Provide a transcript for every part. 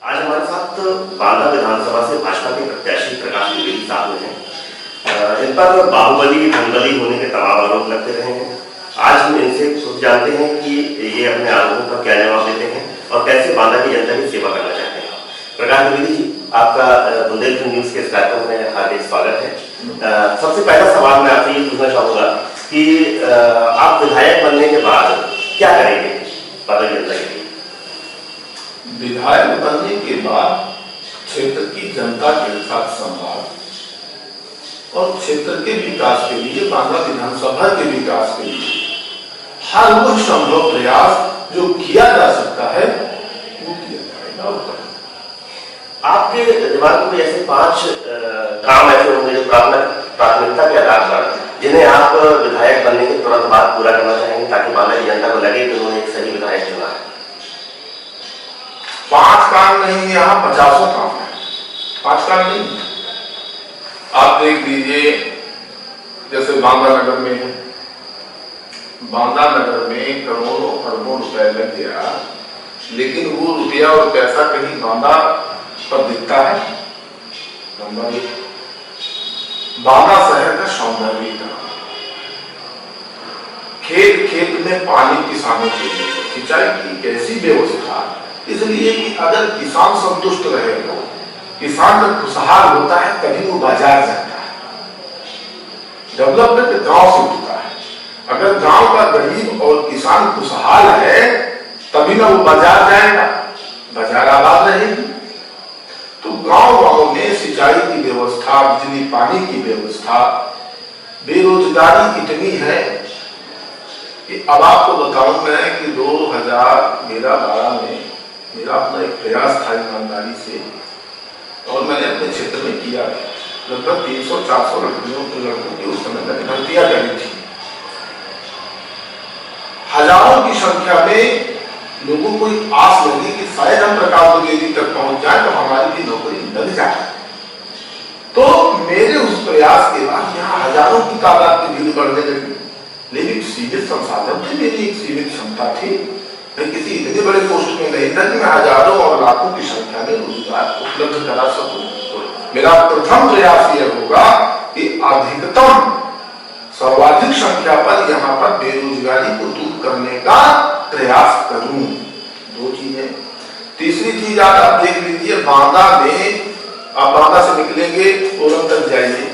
आज हमारे साथ बांदा विधानसभा से भाजपा के प्रत्याशी प्रकाश द्विवेदी साहब हैं। इन पर बाहुबली धनबली होने के तमाम आरोप लगते रहे हैं। आज हम इनसे खुद जानते हैं कि ये अपने आरोपों का क्या जवाब देते हैं और कैसे बांदा की जनता की सेवा करना चाहते हैं। प्रकाश द्विवेदी जी, आपका बुंदेलखंड न्यूज के इस कार्यक्रम में हार्दिक स्वागत है। सबसे पहला सवाल मैं आपसे ये पूछना चाहूंगा कि आप विधायक बनने के बाद क्या करेंगे बांदा की जनता के लिए? विधायक बनने के बाद क्षेत्र की जनता के साथ संवाद और क्षेत्र के विकास के लिए, बांदा विधानसभा के विकास के लिए हर वो संभव प्रयास जो किया जा सकता है वो किया जाएगा। आपके दिमाग में ऐसे 5 काम ऐसे होंगे जो प्राथमिकता के आधार पर जिन्हें आप विधायक बनने के तुरंत बाद पूरा करना चाहेंगे ताकि बांदा की जनता को लगे कि उन्होंने एक सही विधायक चुना है। 5 काम नहीं, यहाँ 50 काम है। 5 काम नहीं। आप देख लीजिए, जैसे बांदा नगर में है, बांदा नगर में करोड़ों अरबों रुपए लग गया, लेकिन वो रुपया और पैसा कहीं बांदा पर दिखता है? बांदा शहर का सौंदर्यीकरण, खेत खेत में पानी किसानों के लिए सिंचाई की कैसी व्यवस्था, इसलिए कि अगर किसान संतुष्ट रहेगा, किसान जब खुशहाल होता है तभी वो बाजार जाता है। डेवलपमेंट गांव से होता है। अगर गांव का गरीब और किसान खुशहाल है तभी ना वो बाजार जाएगा, बाजार आबाद रहेगी। तो गांव में सिंचाई की व्यवस्था, बिजली पानी की व्यवस्था, बेरोजगारी इतनी है कि अब आपको बताऊं मैं कि 2012 में मेरा अपना एक प्रयास था ईमानदारी से, और मैंने अपने क्षेत्र में किया। लगभग 300-400 लड़कों की उस समय मैंने भर्तियां करी थी। हजारों की संख्या में लोगों को आस लगी कि शायद हम प्रकाश द्विवेदी तक पहुंच जाए तो हमारी भी नौकरी लग जाए। तो मेरे उस प्रयास के बाद यहाँ हजारों की तादाद की भीड़ बढ़ने लगी, लेकिन सीमित संसाधन थे, मेरी एक सीमित क्षमता थी। मैं किसी इतने बड़े पोस्ट में नहीं था कि मैं हजारों और लाखों की संख्या में रोजगार उपलब्ध करा सकूं। मेरा प्रथम प्रयास यह होगा कि अधिकतम सर्वाधिक संख्या पर यहाँ पर बेरोजगारी को दूर करने का प्रयास करूं। 2 चीजें। तीसरी चीज आप देख लीजिए, बांदा में आप बांदा से निकलेंगे सोलन तक जाइए,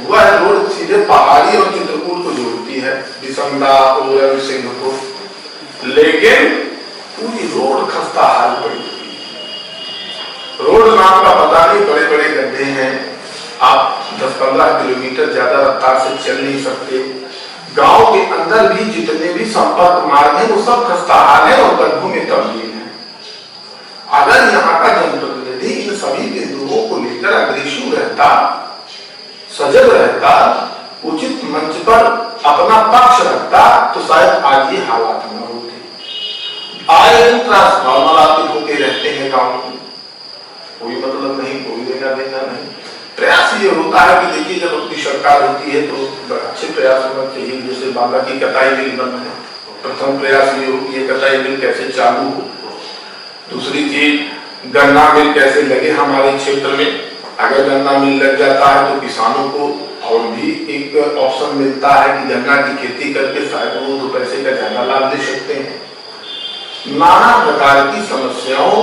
वह रोड सीधे पहाड़ी और चित्रकूट को जोड़ती है, बिसंदा और सिंहपुर, लेकिन पूरी रोड खस्ता हाल पड़ी हुई है। रोड नाम का पता नहीं, बड़े बड़े गड्ढे हैं, आप 10-15 किलोमीटर ज्यादा रफ्तार से चल नहीं सकते। गांव के अंदर भी जितने भी संपर्क मार्ग हैं वो सब खस्ता हाल है और गड्ढों में तब्दील है। अगर यहाँ का जनप्रतिनिधि इन सभी बिंदुओं को लेकर अग्रेसिव रहता, सजग रहता, उचित मंच पर अपना पक्ष रखता तो शायद आज ये हालात न होते। आए ट्रांसफार्मर आते होके रहते हैं गांव में, कोई मतलब नहीं, कोई लेना देना नहीं। प्रयास ये होता है कि देखिए, जब अपनी सरकार होती है तो अच्छे प्रयास होना चाहिए। जैसे बांदा की कटाई मिल बंद है, प्रथम प्रयास ये हो कि ये कटाई मिल कैसे चालू हो। दूसरी चीज, गन्ना मिल कैसे लगे हमारे क्षेत्र में। अगर गन्ना मिल लग जाता है तो किसानों को और भी एक ऑप्शन मिलता है कि गन्ना की खेती करके शायद वो 2 पैसे का ज्यादा लाभ ले सकते हैं। नाना प्रकार की समस्याओं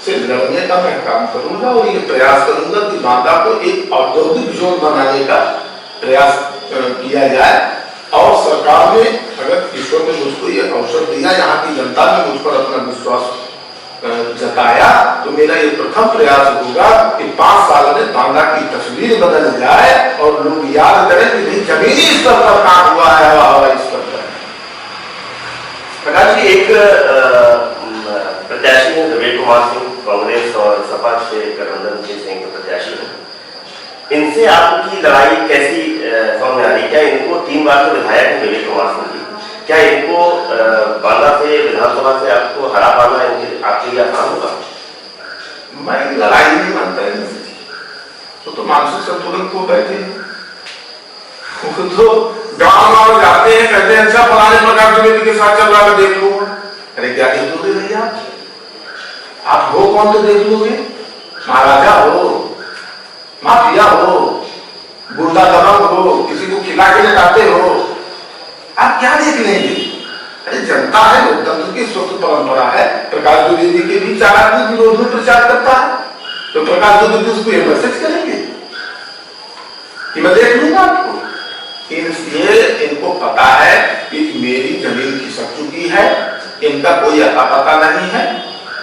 से लड़ने का मैं काम करूंगा और ये प्रयास करूंगा कि बांदा को एक औद्योगिक जोन बनाने का प्रयास किया जाए। और सरकार ने, अगर ईश्वर ने मुझको ये अवसर दिया, यहाँ की जनता ने मुझ पर अपना विश्वास जताया, तो मेरा ये प्रथम प्रयास होगा कि 5 साल में बांदा की तस्वीर बदल जाए और लोग याद करें कि नहीं, जमीनी स्तर पर काम हुआ है, हवाई स्तर पर। प्रकाश जी, एक प्रत्याशी हैं रवि कुमार सिंह, कांग्रेस और सपा से गठबंधन के संयुक्त प्रत्याशी हैं। इनसे आपकी लड़ाई कैसी समझ में आ रही? क्या इनको 3 बार के विधायक हैं रवि कुमार सिंह जी, क्या इनको बांदा से विधानसभा से आपको हरा पाना आपके लिए आसान होगा? मैं लड़ाई नहीं मानता है, तो मानसिक संतुलन को बैठे तो गांव जाते हैं, कहते हैं अच्छा फलाने प्रकार के साथ चल रहा है, देख लो। अरे क्या देख लोगे भैया? आप हो कौन तो देख लोगे, महाराजा हो, माफिया हो, गुंडा दबंग हो, किसी को खिला के लटाते हो, आप क्या देख लेंगे? अरे जनता है, लोकतंत्र की स्वस्थ परंपरा है। प्रकाश द्विवेदी के भी 4 आदमी विरोध में प्रचार करता है, तो प्रकाश द्विवेदी उसको ये मैसेज करेंगे कि मैं देख लूंगा आपको। इसलिए इनको पता है कि मेरी जमीन खिसक चुकी है, इनका कोई अता पता नहीं है,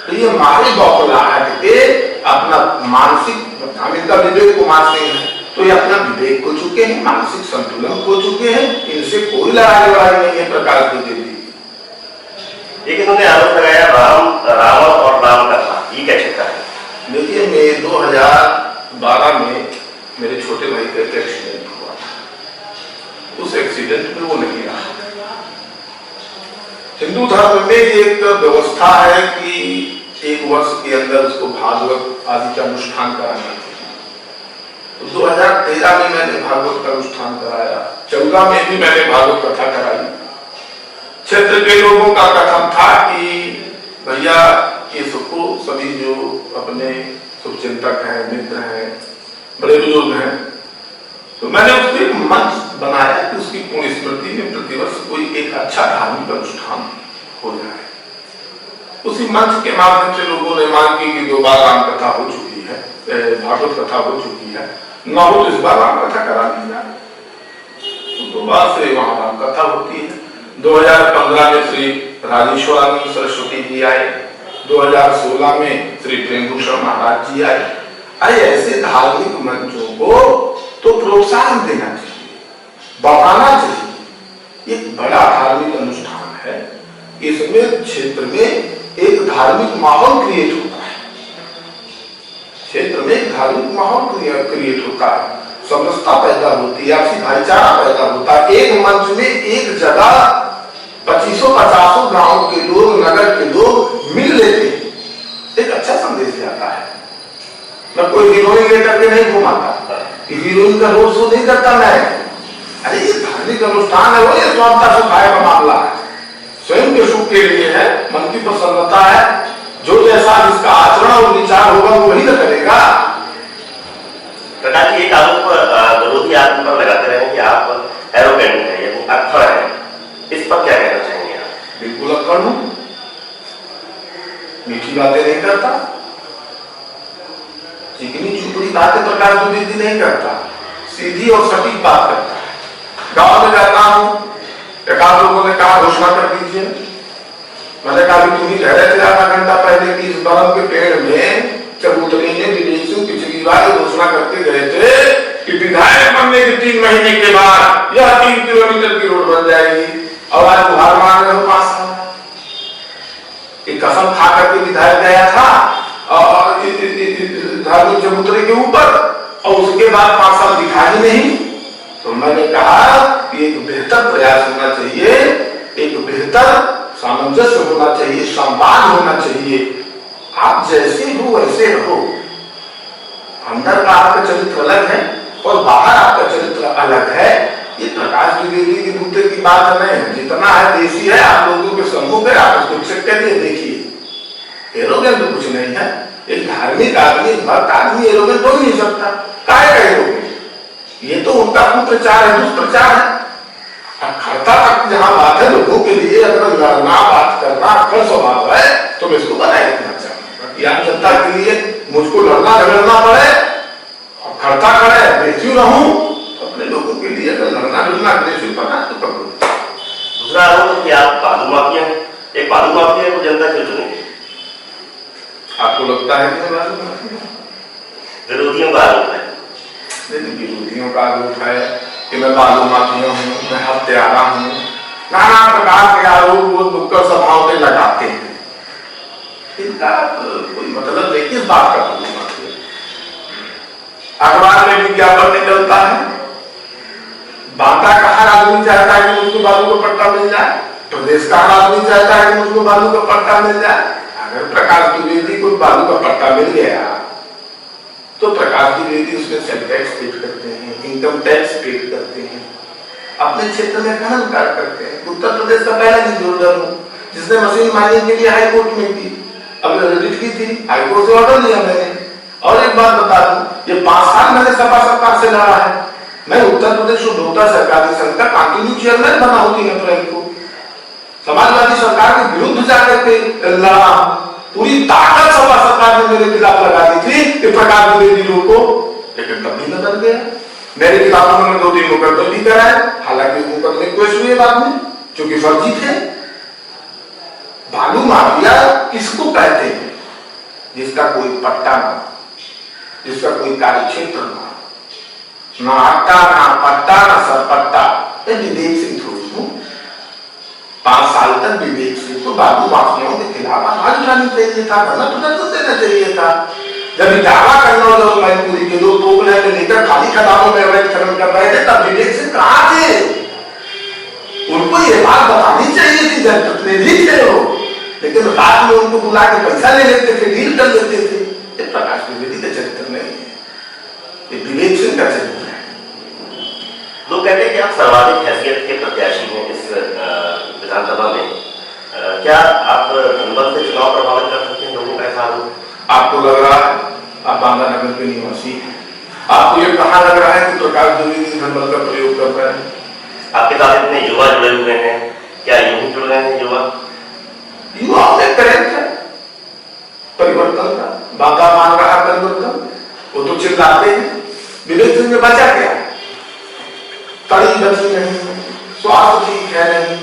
तो ये मारे बौखलाहट के अपना मानसिक, हम इनका विवेक कुमार सिंह है, तो ये अपना विवेक खो चुके हैं, मानसिक संतुलन खो चुके हैं। इनसे कोई लड़ाई नहीं है प्रकाश द्विवेदी। लेकिन उन्होंने आरोप लगाया रावण और राम कथा, ये क्या चक्कर है? देखिए, मैं 2012 में मेरे छोटे भाई का एक एक्सीडेंट हुआ, उस एक्सीडेंट में वो नहीं रहा। हिंदू धर्म में एक व्यवस्था है कि 1 वर्ष के अंदर उसको भागवत आदि का अनुष्ठान कराना चाहिए। तो 2013 में मैंने भागवत का अनुष्ठान कराया, 14 में भी मैंने भागवत कथा कराई। क्षेत्र के लोगों का कथन था कि भैया ये सबको, सभी जो अपने शुभचिंतक हैं, मित्र हैं, बड़े बुजुर्ग हैं, तो मैंने उसको एक मंच बनाया कि उसकी पुण्य स्मृति में प्रतिवर्ष कोई एक अच्छा धार्मिक अनुष्ठान हो जाए। उसी मंच के माध्यम से लोगों ने मांग की कि 2 बार राम कथा हो चुकी है, भागवत कथा हो चुकी है, न हो तो इस बार राम कथा करा दी जाए। तो 2 बार से वहां राम कथा होती है। 2015 में श्री राजेश्वरानंद सरस्वती जी आए, 2016 में श्री प्रेमभूषण महाराज जी आए। ऐसे धार्मिक मंचों को तो प्रोत्साहन देना चाहिए, बढ़ाना चाहिए। एक बड़ा धार्मिक अनुष्ठान है, इसमें क्षेत्र में एक धार्मिक माहौल क्रिएट होता है, क्षेत्र में एक धार्मिक माहौल क्रिएट होता है, समरसता पैदा होती है, आपसी भाईचारा पैदा होता है। एक मंच में एक जगह 2500-50 गांव के लोग, नगर के लोग मिल लेते हैं, एक अच्छा संदेश जाता है। मैं कोई हीरोइन लेकर के नहीं घुमाता, हीरोइन का रोड शो नहीं करता मैं। अरे ये धार्मिक अनुष्ठान है, वो ये स्वार्थता सुखाए का मामला है, स्वयं के सुख के लिए है, मन की प्रसन्नता है। जो जैसा जिसका आचरण और विचार होगा वो वही न करेगा। प्रकाश जी, एक आरोप विरोधी आप पर लगाते रहे कि आप एरोगेंट है, यानी अक्खड़ है, इस पर क्या कहना चाहेंगे आप? बिल्कुल अक्खड़ हूं, मीठी बातें नहीं करता, चिकनी चुपड़ी बातें प्रकाश द्विवेदी नहीं करता, सीधी और सटीक बात करता है। गांव में जाता हूं, एक आध लोगों ने कहा घोषणा कर दीजिए, मैंने कहा तुम ही कह रहे थे आधा घंटा पहले कि इस बरम के पेड़ में चबूतरे ने विदेश से पिछली बार घोषणा करके गए थे कि विधायक बनने के 3 महीने के बाद यह 3 किलोमीटर की रोड बन जाएगी, और आज बुहार मांग रहे हो 5 साल। एक कसम खा करके विधायक गया था और धार्मिक चबूतरे के ऊपर, और उसके बाद 5 साल दिखा ही नहीं। तो मैंने कहा कि एक बेहतर प्रयास होना चाहिए, एक बेहतर सामंजस्य होना चाहिए, संवाद होना चाहिए। आप जैसे हो वैसे रहो, अंदर का आपका चरित्र अलग है और बाहर आपका चरित्र अलग है। ये प्रकाश द्विवेदी के बूते की बात नहीं है, जितना है देसी है, आप लोगों के सम्मुख है, आप उसको चेक करिए, देखिए। एरोगेंट तो कुछ नहीं है, एक धार्मिक आदमी, भक्त आदमी एरोगेंट हो नहीं सकता। काहे का एरोगेंट? ये तो उनका कुप्रचार है, दुष्प्रचार है। अखड़ता तक जहां बात है, लोगों के लिए अगर लड़ना, बात करना अक्खड़ स्वभाव है, तो मैं इसको बनाए रखना चाहूंगा। यहाँ जनता के लिए मुझको लड़ना झगड़ना पड़े, अखड़ता खड़े, बेचू रहूं, अपने लोगों के लिए अगर लड़ना झगड़ना अग्रेसिव बना तो कर दो। दूसरा आरोप कि आप बालू माफिया हैं, एक बालू माफिया को जनता क्यों चुनेगी? आपको लगता है कि बालू माफिया? विरोधियों का आरोप है। विरोधियों का आरोप है कि मैं बालू माफिया हूँ, मैं हत्यारा हूँ, नाना प्रकार के आरोप वो नुक्कड़ सभाओं पे लगाते हैं। इनका कोई मतलब नहीं, किस बात का बालू माफिया? अखबार में विज्ञापन निकलता है, बांटा का हर आदमी चाहता है कि मुझको बालू का पट्टा मिल जाए, प्रदेश का हर आदमी चाहता है कि मुझको बालू का पट्टा मिल जाए। अगर प्रकाश द्विवेदी को बालू का पट्टा मिल गया तो प्रकाश द्विवेदी उसमें सेल टैक्स पेड करते हैं, इनकम टैक्स पेड करते हैं, अपने क्षेत्र में खनन कार्य करते हैं। उत्तर प्रदेश का पहला डिस्ट्रिब्यूटर हूं जिसने मशीन माइनिंग के लिए हाई कोर्ट में की, अब रिट की थी, हाईकोर्ट से ऑर्डर लिया मैंने। और एक बात बता दूं, ये 5 साल मैंने सपा सरकार से लड़ा है। मैं उत्तर प्रदेश उपभोक्ता सहकारी संघ का कंटिन्यू चेयरमैन बना हूं 3 अप्रैल को। समाजवादी सरकार के विरुद्ध जाकर के लड़ा। पूरी ताकत सपा सरकार ने मेरे खिलाफ लगा दी थी कि प्रकाश द्विवेदी को, लेकिन तब भी बदल गया। मेरे खिलाफ उन्होंने 2-3 मुकदमे भी कराए, हालांकि मुकदमे केस हुए बाद में, क्योंकि फर्जी थे। बालू माफिया किसको कहते हैं? जिसका कोई पट्टा ना, जिसका कोई कार्यक्षेत्र ना अट्टा ना पट्टा ना सरपट्टा। विवेक सिंह थोड़ी हूं। 5 साल तक विवेक सिंह तो बालू माफियाओं के खिलाफ आवाज उठानी चाहिए था, धरना प्रदर्शन देना चाहिए था। जब दावा करना हो मैनपुरी के 2 टोकरे में लेकर खाली खदानों में अवैध खनन कर रहे थे, तब विवेक सिंह कहां थे? उनको ये बात बतानी चाहिए थी, जनप्रतिनिधि थे वो। लेकिन रात में उनको बुला के पैसा ले लेते थे, डील कर लेते थे। ये प्रकाश द्विवेदी का चरित्र नहीं है, ये विवेक सिंह का चरित्र है। लोग कहते हैं कि आप सर्वाधिक हैसियत के प्रत्याशी हैं इस विधानसभा में। क्या आप धनबल से चुनाव प्रभावित कर सकते हैं? लोगों का ऐसा आरोप। आपको लग रहा है, आप बांदा नगर के निवासी हैं, आपको ये कहा लग रहा है कि प्रकाश द्विवेदी धनबल का प्रयोग कर रहे हैं? आपके साथ इतने युवा जुड़े हुए हैं, क्या यूं जुड़ रहे हैं युवा? युवाओं में करंट है परिवर्तन का, बाबा मान रहा परिवर्तन, वो तो चिल्लाते हैं। विवेक सिंह ने बचा क्या? कड़ी बची नहीं, स्वास्थ्य ठीक है नहीं।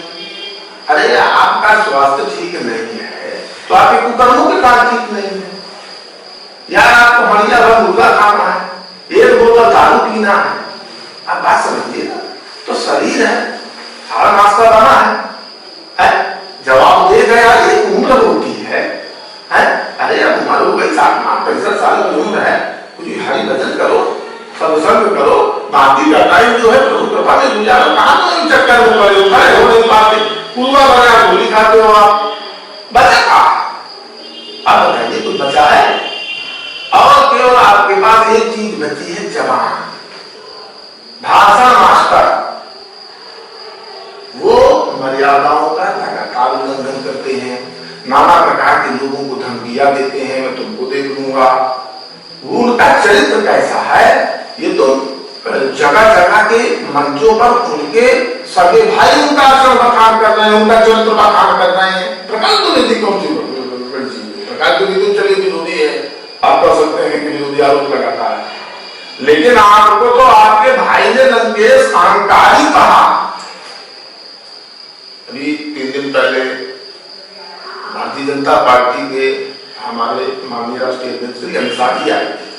अरे आपका स्वास्थ्य ठीक नहीं है तो आपके कुकर्मों के कारण ठीक नहीं है। यार आपको हड़िया भर मुर्गा खाना है, 1 बोतल दारू पीना है, आप बात समझिए ना। तो शरीर है, सारा नाश्ता बना है? जवाब दे गया, एक उम्र होती है? अरे अब उम्र हो गई, 60-65 साल की उम्र है, कुछ हरी भजन करो, सत्संग करो, बाकी का टाइम जो है प्रभु कृपा में गुजारो। कहां चक्कर में पड़े हो नहीं पाते, पूर्वा बना गोली खाते हो आप, बचा कहा? अब बताइए कुछ बचा है? और केवल आपके पास एक चीज बची है, जबान, भाषण मास्टर। वो मर्यादाओं का लगातार उल्लंघन करते हैं, नाना प्रकार के लोगों को धमकियां देते हैं, मैं तुमको देख लूंगा। वो उनका चरित्र कैसा है, ये तो जगह जगह के मंचों पर उनके सगे भाई उनका आचरण बखान कर रहे हैं, उनका चरित्र बखान कर रहे हैं। प्रकाश द्विवेदी कौन सी बड़ी चीज है? प्रकाश द्विवेदी चलिए विरोधी है, आप कह सकते हैं कि विरोधी आरोप लगाता है, लेकिन आपको तो आपके भाई ने लंकेश अहंकारी कहा। अभी 3 दिन पहले भारतीय जनता पार्टी के हमारे माननीय राष्ट्रीय अध्यक्ष श्री अमित शाह जी आए थे।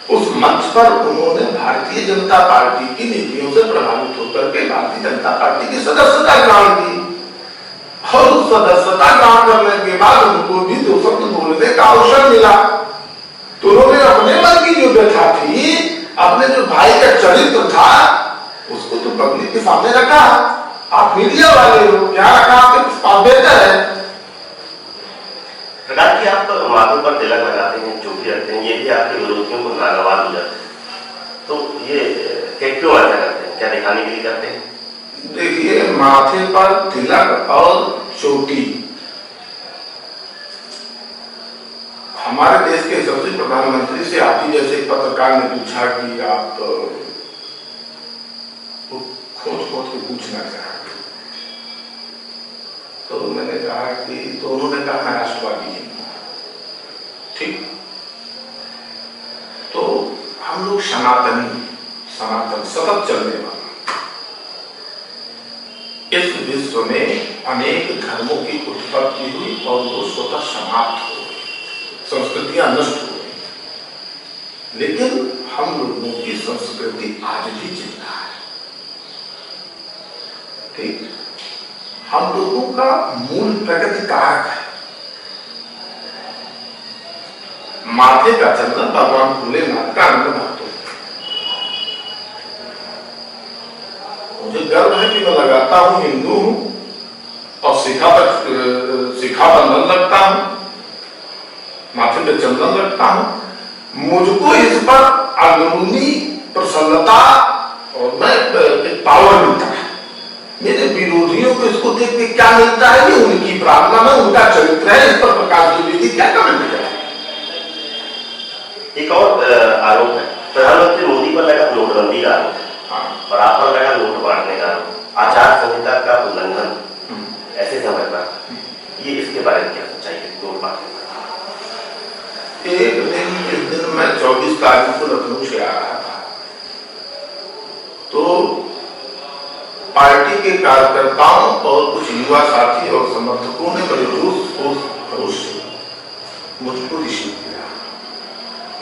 उस मंच पर उन्होंने भारतीय जनता पार्टी की नीतियों से प्रभावित होकर के भारतीय जनता पार्टी की सदस्यता ग्रहण की। और उस सदस्यता ग्रहण करने के बाद उनको भी 2 शब्द बोलने का अवसर मिला। तो उन्होंने अपने मन की जो व्यथा थी, अपने जो भाई का चरित्र था, उसको तो पब्लिक के सामने रखा। आप मीडिया वाले हो, क्या रखा? आपके पास बेहतर है। प्रकाश जी, आप माथे पर तिलक लगाते हैं, चौकी रखते हैं, ये भी आपके विरोधियों को नागवार हो जाते हैं, तो ये क्यों ऐसा करते हैं? क्या दिखाने के लिए करते हैं? देखिए, माथे पर तिलक और चोटी हमारे देश के सबसे प्रधानमंत्री से आप ही जैसे पत्रकार ने पूछा कि आप खोज के पूछना चाहते, तो मैंने कहा कि, तो उन्होंने कहा मैं राष्ट्रवादी हूं। ठीक, तो हम लोग सनातन सतत चलने वाला, इस विश्व में अनेक धर्मों की उत्पत्ति हुई और वो स्वतः समाप्त हो गई, संस्कृतियां नष्ट हो गई, लेकिन हम लोगों की संस्कृति आज भी जिंदा है। ठीक, हम लोगों का मूल प्रगति कारक है। माथे का चंदन भगवान भोलेनाथ का अंग महत्व। मुझे गर्व है कि मैं लगाता हूं, हिंदू हूं और शिखा बंधन लगता हूं, माथे पे चंदन लगता हूं। मुझको इस पर अंदरूनी प्रसन्नता और मैं एक पावर मिलता है। मेरे विरोधियों को इसको देख के क्या मिलता है, ये उनकी प्रार्थना में उनका चरित्र है। इस पर प्रकाश द्विवेदी क्या अंदर क्या सच्चाई है दो बातें? एक दिन जिस दिन मैं 24 तारीख को लखनऊ से आ रहा था, तो पार्टी के कार्यकर्ताओं और कुछ युवा साथी और समर्थकों ने बड़े जोश खरोश से मुझको रिसीव किया।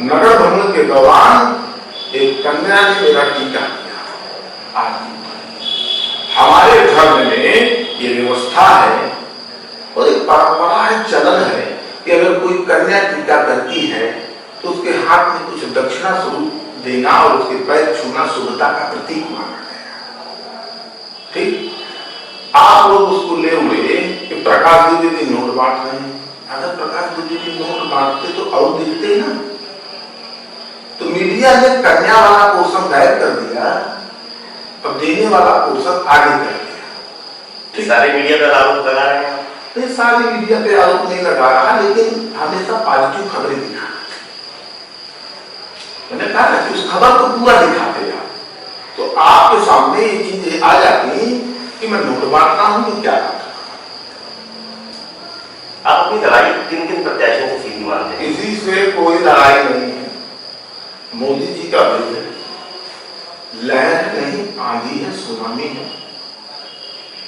नगर भ्रमण के दौरान एक कन्या ने मेरा टीका किया। हमारे धर्म में ये व्यवस्था है और एक परंपरा है, चलन है कि अगर कोई कन्या टीका करती है तो उसके हाथ में कुछ दक्षिणा स्वरूप देना और उसके पैर छूना शुभता का प्रतीक माना गया। ठीक, आप लोग उसको ले हुए कि प्रकाश द्विवेदी नोट बांट रहे हैं। अगर प्रकाश द्विवेदी नोट बांटते तो और दिखते ना, तो मीडिया ने कन्या वाला पोर्शन गायब कर दिया और देने वाला पोर्शन आगे कर दिया। सारे मीडिया पर आरोप लगा रहे हैं। ये सारी मीडिया पे आरोप नहीं लगा रहा, लेकिन हमेशा पॉजिटिव खबरें दिखा। मैंने कहा ना कि उस खबर को पूरा दिखाते हैं, तो आपके सामने ये चीजें आ जाती कि मैं नोट बांट रहा हूं कि क्या बात। आप अपनी लड़ाई किन किन प्रत्याशियों से सीधी मानते हैं? किसी से कोई लड़ाई नहीं है। मोदी जी का बिल है, लहर नहीं आंधी है, सुनामी है।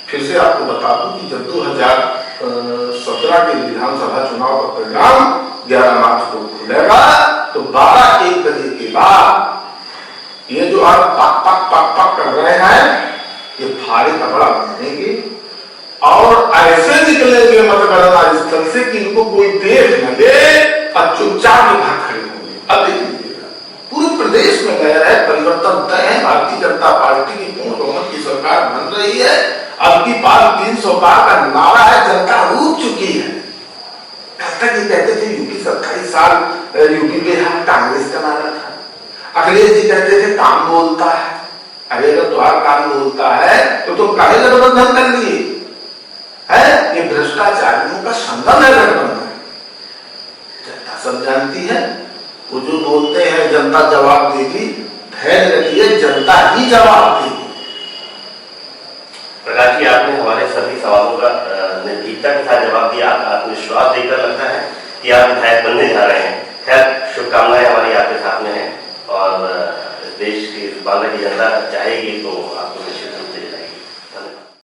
फिर से आपको बता दूं कि जब 2017 के विधानसभा चुनाव का परिणाम 11 मार्च को खुलेगा, तो 12-1 बजे के बाद ये जो आप पक कर रहे हैं, ये फाड़े कपड़ा बनेंगे और ऐसे निकलेंगे मतगणना स्थल से कि इनको कोई देख न ले और चुपचाप भाग खड़े होंगे। अब देखिए, पूरे प्रदेश में लहर है, परिवर्तन तय है। भारतीय जनता पार्टी की पूर्ण बहुमत की सरकार बन रही है। अब की बार 300 पार का नारा है, जनता रूठ चुकी है। तक ये कहते थे यूपी 27 साल यूपी बिहार कांग्रेस का नारा था। अखिलेश जी कहते थे काम बोलता है। अरे अगर तुम्हारा काम बोलता है तो तुम काहे गठबंधन कर लिए है? ये भ्रष्टाचारियों का संगम है गठबंधन। जनता सब जानती है, वो जो बोलते हैं जनता जवाब देगी, धैर्य रखिए, जनता ही जवाब देगी। प्रकाश जी, आपने हमारे सभी सवालों का निर्भीकता के साथ जवाब दिया। आत्मविश्वास देकर लगता है कि आप विधायक बनने जा रहे हैं। खैर, शुभकामनाएं हमारी आपके साथ में हैं और इस देश की बांग्ला की जनता चाहेगी तो आपको निश्चित